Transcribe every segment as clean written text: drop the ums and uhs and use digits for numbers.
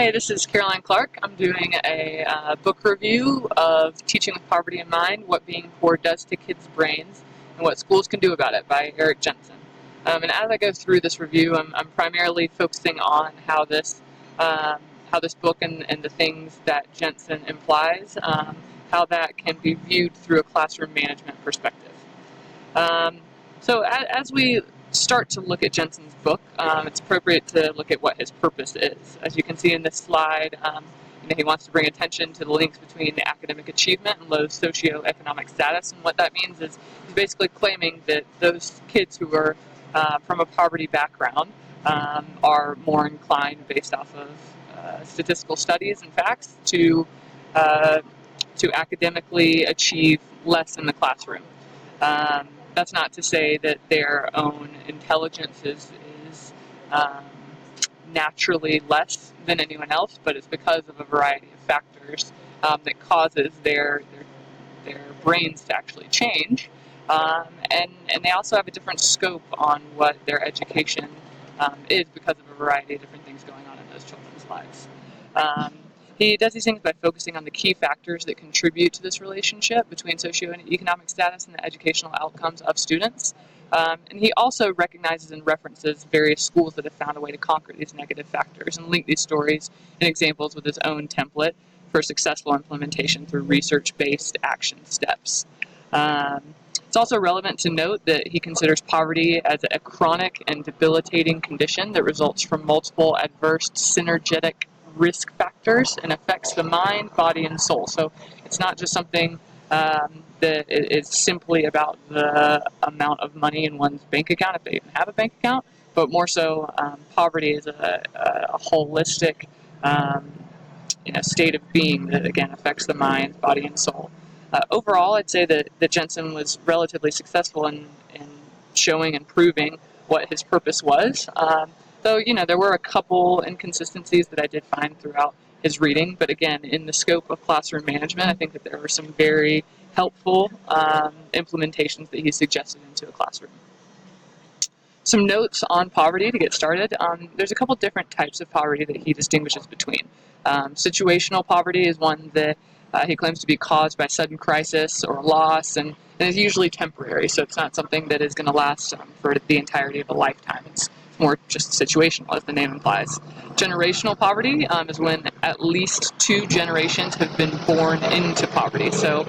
Hi, this is Caroline Clark. I'm doing a book review of Teaching with Poverty in Mind, What Being Poor Does to Kids' Brains, and What Schools Can Do About It by Eric Jensen. And as I go through this review, I'm primarily focusing on how this book and the things that Jensen implies, how that can be viewed through a classroom management perspective. So as we start to look at Jensen's book, it's appropriate to look at what his purpose is. As you can see in this slide, he wants to bring attention to the links between academic achievement and low socioeconomic status, and what that means is he's basically claiming that those kids who are from a poverty background are more inclined, based off of statistical studies and facts, to academically achieve less in the classroom. That's not to say that their own intelligence is naturally less than anyone else, but it's because of a variety of factors that causes their brains to actually change, and they also have a different scope on what their education is, because of a variety of different things going on in those children's lives. He does these things by focusing on the key factors that contribute to this relationship between socioeconomic status and the educational outcomes of students. And he also recognizes and references various schools that have found a way to conquer these negative factors and link these stories and examples with his own template for successful implementation through research-based action steps. It's also relevant to note that he considers poverty as a chronic and debilitating condition that results from multiple adverse synergetic risk factors and affects the mind, body, and soul. So it's not just something that is simply about the amount of money in one's bank account, if they even have a bank account, but more so poverty is a holistic state of being that, again, affects the mind, body, and soul. Overall, I'd say that Jensen was relatively successful in showing and proving what his purpose was. Though, there were a couple inconsistencies that I did find throughout his reading, but again, in the scope of classroom management, I think that there were some very helpful implementations that he suggested into a classroom. Some notes on poverty to get started. There's a couple different types of poverty that he distinguishes between. Situational poverty is one that he claims to be caused by sudden crisis or loss, and is usually temporary, so it's not something that is going to last for the entirety of a lifetime. It's more just situational, as the name implies. Generational poverty is when at least 2 generations have been born into poverty. So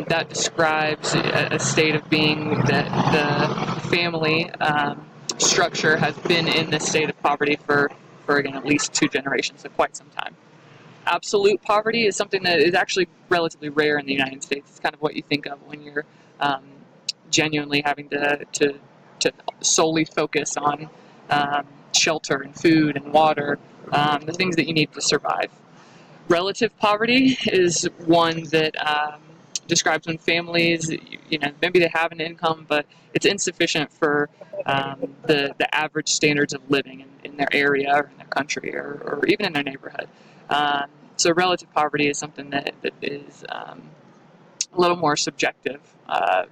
that describes a state of being that the family structure has been in this state of poverty for again, at least 2 generations, so quite some time. Absolute poverty is something that is actually relatively rare in the United States. It's kind of what you think of when you're genuinely having to solely focus on shelter and food and water, the things that you need to survive. Relative poverty is one that describes when families, maybe they have an income, but it's insufficient for the average standards of living in their area or in their country or even in their neighborhood. So relative poverty is something that is a little more subjective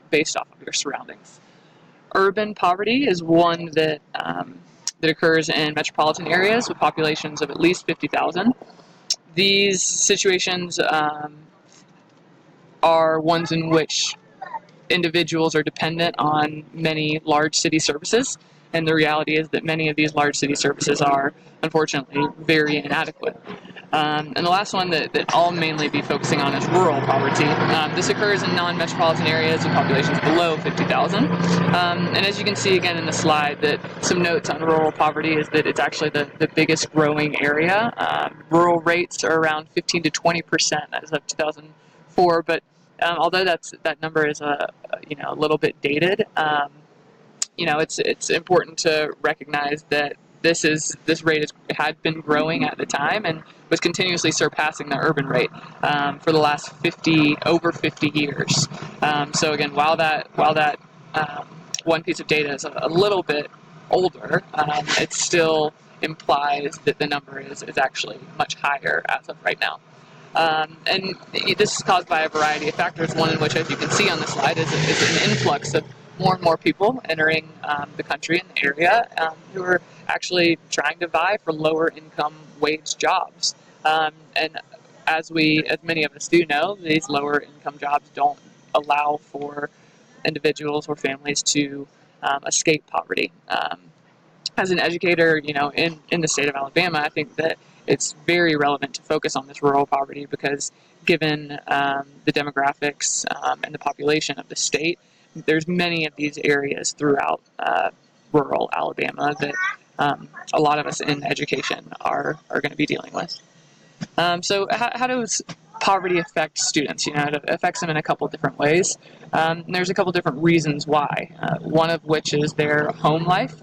based off of your surroundings. Urban poverty is one that occurs in metropolitan areas with populations of at least 50,000. These situations are ones in which individuals are dependent on many large city services, and the reality is that many of these large city services are, unfortunately, very inadequate. And the last one that I'll mainly be focusing on is rural poverty. This occurs in non-metropolitan areas with populations below 50,000. And as you can see again in the slide, that some notes on rural poverty is that it's actually the biggest growing area. Rural rates are around 15 to 20% as of 2004, but although that number is a little bit dated, it's important to recognize that this rate had been growing at the time and was continuously surpassing the urban rate for the last over 50 years. So again, while that one piece of data is a little bit older, it still implies that the number is actually much higher as of right now. And this is caused by a variety of factors, one in which, as you can see on the slide, is an influx of more and more people entering the country and the area who are actually trying to vie for lower income wage jobs. And as many of us do know, these lower income jobs don't allow for individuals or families to escape poverty. As an educator, in the state of Alabama, I think that it's very relevant to focus on this rural poverty because given the demographics and the population of the state, there's many of these areas throughout rural Alabama that a lot of us in education are going to be dealing with. So how does poverty affect students? It affects them in a couple different ways. And there's a couple different reasons why. One of which is their home life.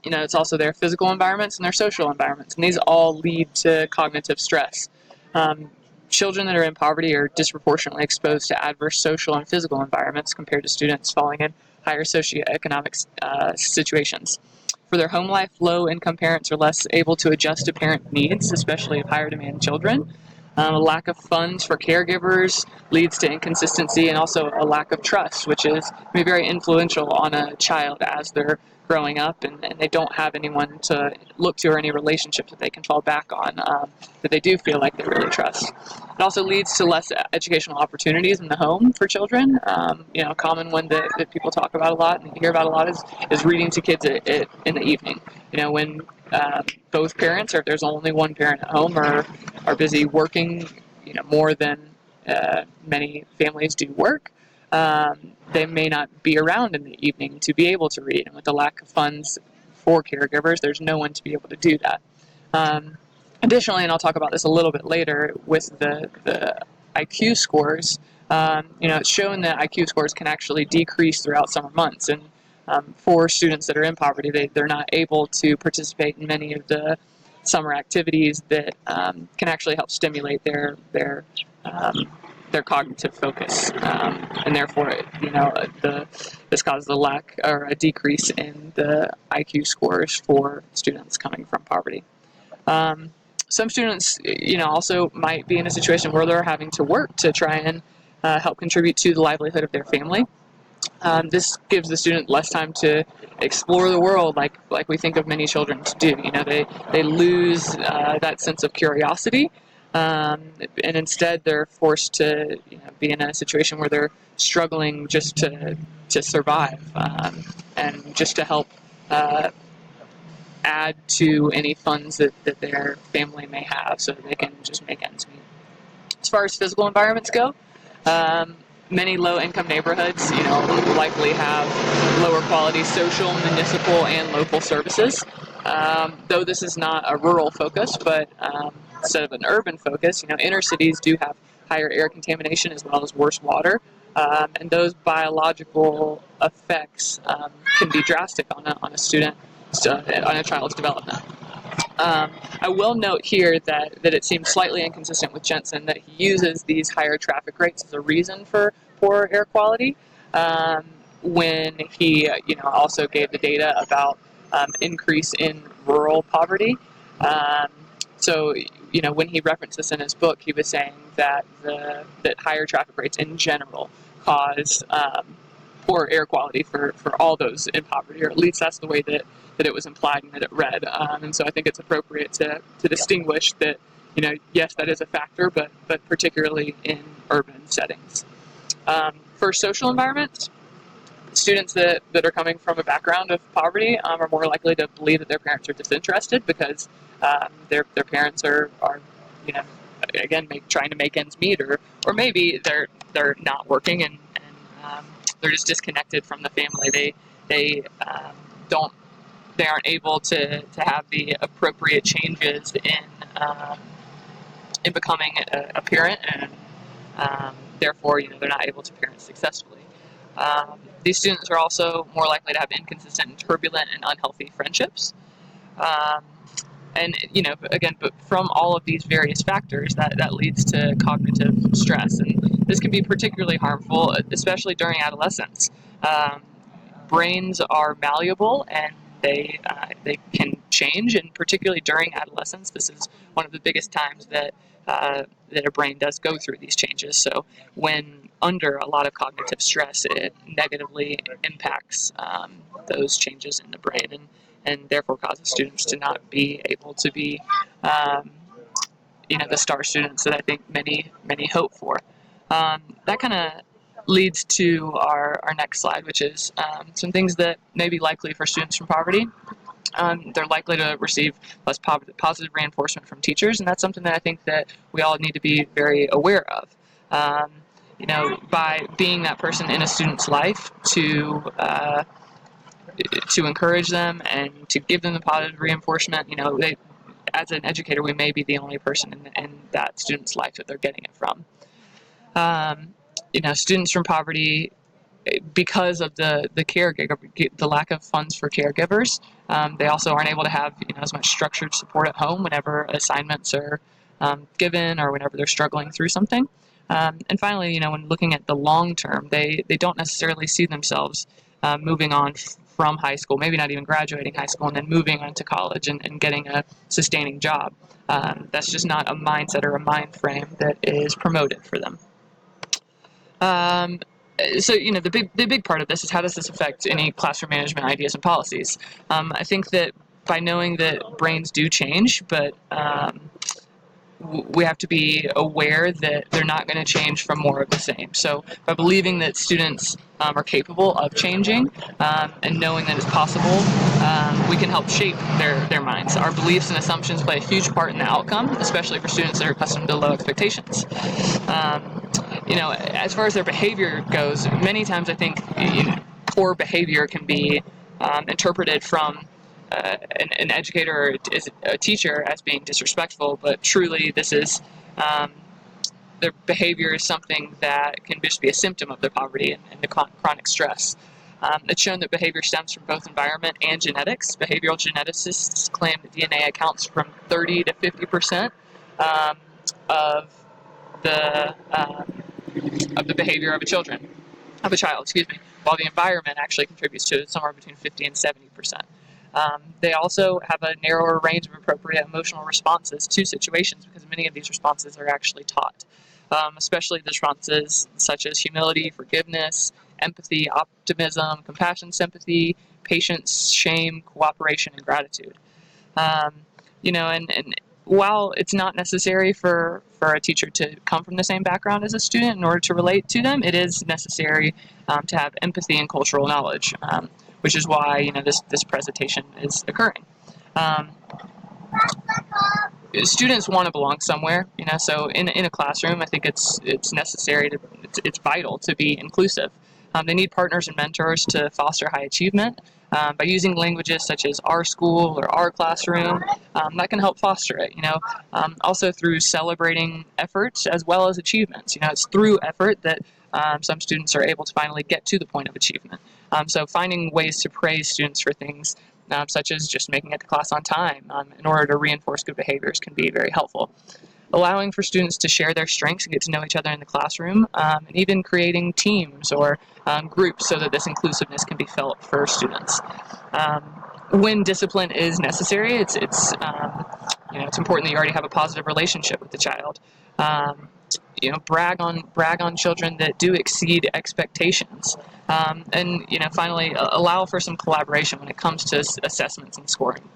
It's also their physical environments and their social environments, and these all lead to cognitive stress. Um, Children that are in poverty are disproportionately exposed to adverse social and physical environments compared to students falling in higher socioeconomic situations. For their home life, low-income parents are less able to adjust to parent needs, especially of higher demand children. A lack of funds for caregivers leads to inconsistency and also a lack of trust, which is be very influential on a child as they're growing up and they don't have anyone to look to or any relationships that they can fall back on that they do feel like they really trust. It also leads to less educational opportunities in the home for children. A common one that people talk about a lot and you hear about a lot is reading to kids in the evening. When both parents, or if there's only one parent at home, are busy working, more than many families do work. They may not be around in the evening to be able to read, and with the lack of funds for caregivers, there's no one to be able to do that. Additionally, and I'll talk about this a little bit later, with the IQ scores, it's shown that IQ scores can actually decrease throughout summer months, and for students that are in poverty, they're not able to participate in many of the summer activities that can actually help stimulate their cognitive focus, and therefore, this causes a lack or a decrease in the IQ scores for students coming from poverty. Some students, also might be in a situation where they're having to work to try and help contribute to the livelihood of their family. This gives the student less time to explore the world like we think of many children to do. They lose that sense of curiosity, and instead they're forced to be in a situation where they're struggling just to survive, and just to help add to any funds that their family may have so that they can just make ends meet. As far as physical environments go, many low-income neighborhoods, likely have lower quality social, municipal, and local services. Though this is not a rural focus, but instead of an urban focus, inner cities do have higher air contamination as well as worse water, and those biological effects can be drastic on a student, on a child's development. I will note here that it seems slightly inconsistent with Jensen that he uses these higher traffic rates as a reason for poor air quality, when he also gave the data about increase in rural poverty. So when he referenced this in his book, he was saying that that higher traffic rates in general cause poor air quality for all those in poverty, or at least that's the way that it was implied and that it read. And so I think it's appropriate to distinguish that, yes, that is a factor, but particularly in urban settings. For social environments, students that are coming from a background of poverty are more likely to believe that their parents are disinterested because their parents are again trying to make ends meet, or maybe they're not working and they're just disconnected from the family. They aren't able to have the appropriate changes in becoming a parent, and therefore they're not able to parent successfully. These students are also more likely to have inconsistent and turbulent and unhealthy friendships. And again, but from all of these various factors, that leads to cognitive stress, and this can be particularly harmful, especially during adolescence. Brains are malleable, and they can change, and particularly during adolescence, this is one of the biggest times that that a brain does go through these changes. So when under a lot of cognitive stress, it negatively impacts those changes in the brain, and therefore causes students to not be able to be the star students that I think many hope for. That kind of leads to our next slide, which is some things that may be likely for students from poverty. They're likely to receive less positive reinforcement from teachers, and that's something that I think that we all need to be very aware of. By being that person in a student's life to encourage them and to give them the positive reinforcement, as an educator, we may be the only person in that student's life that they're getting it from. Students from poverty, because of the lack of funds for caregivers, they also aren't able to have as much structured support at home whenever assignments are given or whenever they're struggling through something. And finally, when looking at the long term, they don't necessarily see themselves moving on from high school, maybe not even graduating high school, and then moving on to college and getting a sustaining job. That's just not a mindset or a mind frame that is promoted for them. So the big part of this is, how does this affect any classroom management ideas and policies? I think that by knowing that brains do change, but we have to be aware that they're not going to change from more of the same. So by believing that students are capable of changing and knowing that it's possible, we can help shape their minds. Our beliefs and assumptions play a huge part in the outcome, especially for students that are accustomed to low expectations. As far as their behavior goes, many times I think poor behavior can be interpreted from an educator or a teacher as being disrespectful, but truly this is their behavior is something that can just be a symptom of their poverty and the chronic stress. It's shown that behavior stems from both environment and genetics. Behavioral geneticists claim that DNA accounts from 30 to 50% of the behavior of a child, while the environment actually contributes to somewhere between 50 and 70%. They also have a narrower range of appropriate emotional responses to situations, because many of these responses are actually taught, especially the responses such as humility, forgiveness, empathy, optimism, compassion, sympathy, patience, shame, cooperation, and gratitude. And while it's not necessary for a teacher to come from the same background as a student in order to relate to them, it is necessary to have empathy and cultural knowledge, which is why this presentation is occurring. Students want to belong somewhere, so in a classroom, I think it's necessary it's vital to be inclusive. They need partners and mentors to foster high achievement. By using languages such as our school or our classroom, that can help foster it. Also through celebrating efforts as well as achievements. It's through effort that some students are able to finally get to the point of achievement. So finding ways to praise students for things such as just making it to class on time in order to reinforce good behaviors can be very helpful. Allowing for students to share their strengths and get to know each other in the classroom, and even creating teams or groups so that this inclusiveness can be felt for students. When discipline is necessary, it's important that you already have a positive relationship with the child. Brag on children that do exceed expectations, and finally allow for some collaboration when it comes to assessments and scoring.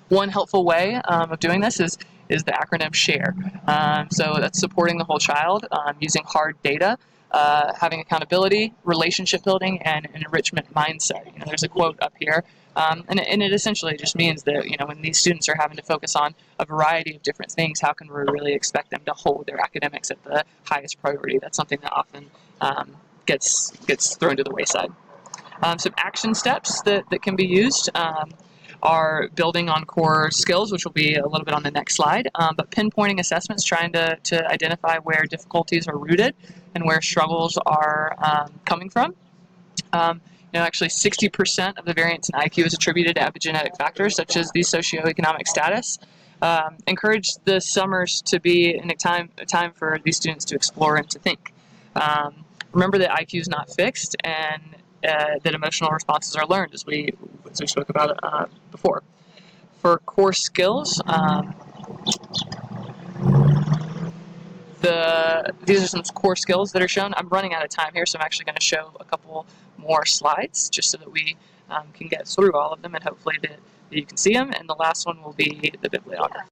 One helpful way of doing this is the acronym SHARE. So that's supporting the whole child, using hard data, having accountability, relationship building, and an enrichment mindset. There's a quote up here, and it essentially just means that when these students are having to focus on a variety of different things, how can we really expect them to hold their academics at the highest priority? That's something that often gets thrown to the wayside. Some action steps that can be used are building on core skills, which will be a little bit on the next slide, but pinpointing assessments, trying to identify where difficulties are rooted and where struggles are coming from. Actually 60% of the variance in IQ is attributed to epigenetic factors such as the socioeconomic status. Encourage the summers to be a time for these students to explore and to think. Remember that IQ is not fixed, and that emotional responses are learned, as we spoke about before. For core skills, these are some core skills that are shown. I'm running out of time here, so I'm actually going to show a couple more slides just so that we can get through all of them, and hopefully that you can see them. And the last one will be the bibliography.